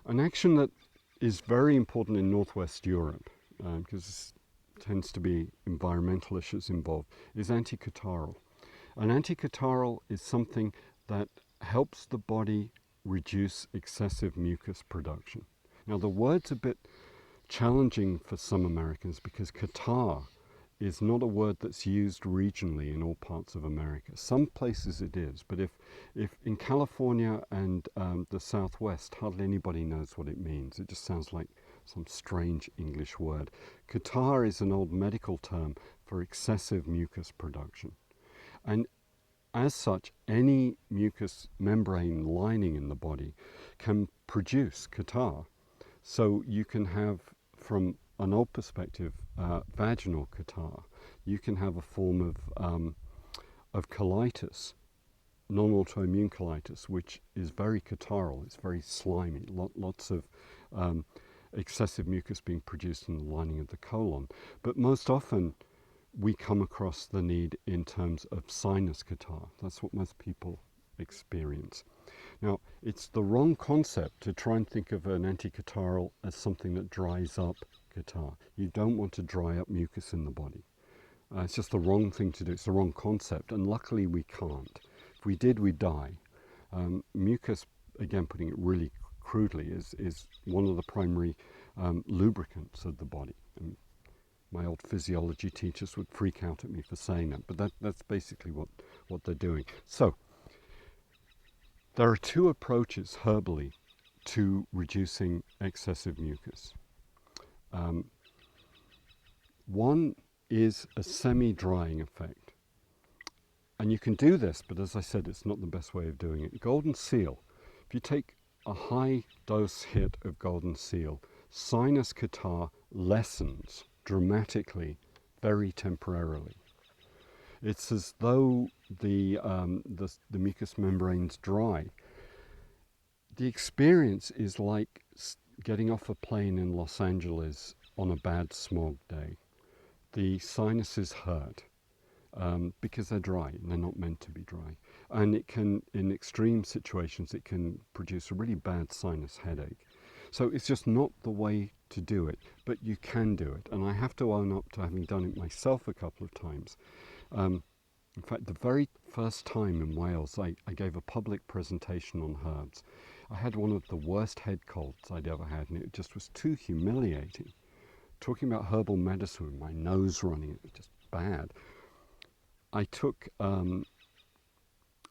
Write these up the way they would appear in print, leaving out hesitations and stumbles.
An action that is very important in Northwest Europe, because tends to be environmental issues involved, is anti-cattarhal. An anti-cattarhal is something that helps the body reduce excessive mucus production. Now the word's a bit challenging for some Americans because catarrh is not a word that's used regionally in all parts of America. Some places it is, but if in California and the Southwest, hardly anybody knows what it means. It just sounds like some strange English word. Catarrh is an old medical term for excessive mucus production. And as such, any mucous membrane lining in the body can produce catarrh. So you can have, from an old perspective, vaginal catarrh. You can have a form of colitis, non-autoimmune colitis, which is very catarrhal. It's very slimy. Lots of excessive mucus being produced in the lining of the colon. But most often, we come across the need in terms of sinus catarrh. That's what most people experience. Now, it's the wrong concept to try and think of an anti-cattarhal as something that dries up catarrh. You don't want to dry up mucus in the body. It's just the wrong thing to do. It's the wrong concept, and luckily we can't. If we did, we'd die. Mucus, again, putting it really crudely, is one of the primary lubricants of the body. And my old physiology teachers would freak out at me for saying that, but that's basically what they're doing. So, there are two approaches herbally to reducing excessive mucus. One is a semi-drying effect. And you can do this, but as I said, it's not the best way of doing it. Goldenseal, if you take a high dose hit of goldenseal, sinus catarrh lessens dramatically, very temporarily. It's as though the mucous membrane's dry. The experience is like getting off a plane in Los Angeles on a bad smog day. The sinuses hurt because they're dry and they're not meant to be dry. And it can, in extreme situations, it can produce a really bad sinus headache. So it's just not the way to do it, but you can do it. And I have to own up to having done it myself a couple of times. In fact, the very first time in Wales, I gave a public presentation on herbs. I had one of the worst head colds I'd ever had, and it just was too humiliating. Talking about herbal medicine with my nose running, it was just bad. I took, I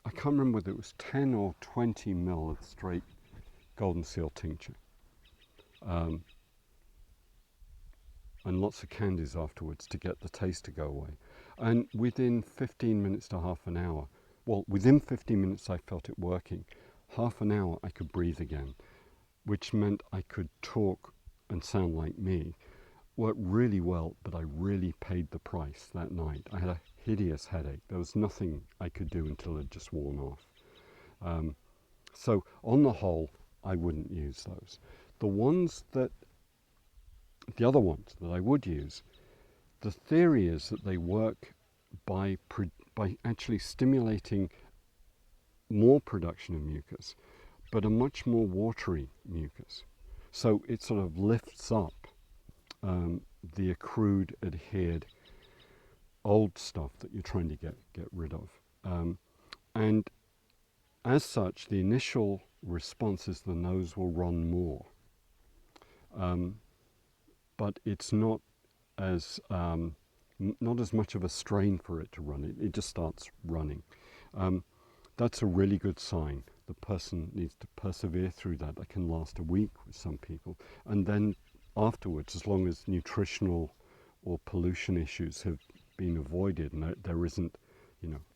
can't remember whether it was 10 or 20 ml of straight goldenseal tincture. And lots of candies afterwards to get the taste to go away. And within 15 minutes to half an hour, well, within 15 minutes I felt it working. Half an hour I could breathe again, which meant I could talk and sound like me. Worked really well, but I really paid the price that night. I had a hideous headache. There was nothing I could do until it had just worn off. So on the whole, I wouldn't use those. The other ones that I would use, the theory is that they work by actually stimulating more production of mucus, but a much more watery mucus. So it sort of lifts up the accrued, adhered, old stuff that you're trying to get rid of. And as such, the initial response is the nose will run more. But it's not as much of a strain for it to run. It just starts running. That's a really good sign. The person needs to persevere through that. That can last a week with some people. And then afterwards, as long as nutritional or pollution issues have been avoided and there isn't,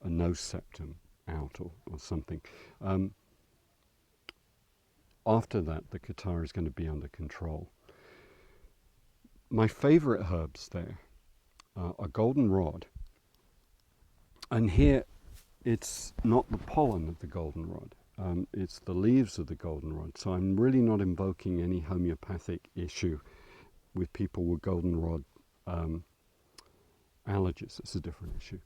a nose septum out or something, after that, the catarrh is going to be under control. My favorite herbs there are goldenrod. And here, it's not the pollen of the goldenrod. It's the leaves of the goldenrod. So I'm really not invoking any homeopathic issue with people with goldenrod allergies. It's a different issue.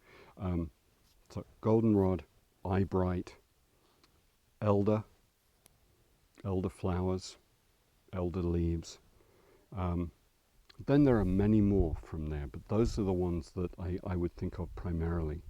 So goldenrod, eyebright, elderflowers, elder leaves. Then there are many more from there, but those are the ones that I would think of primarily.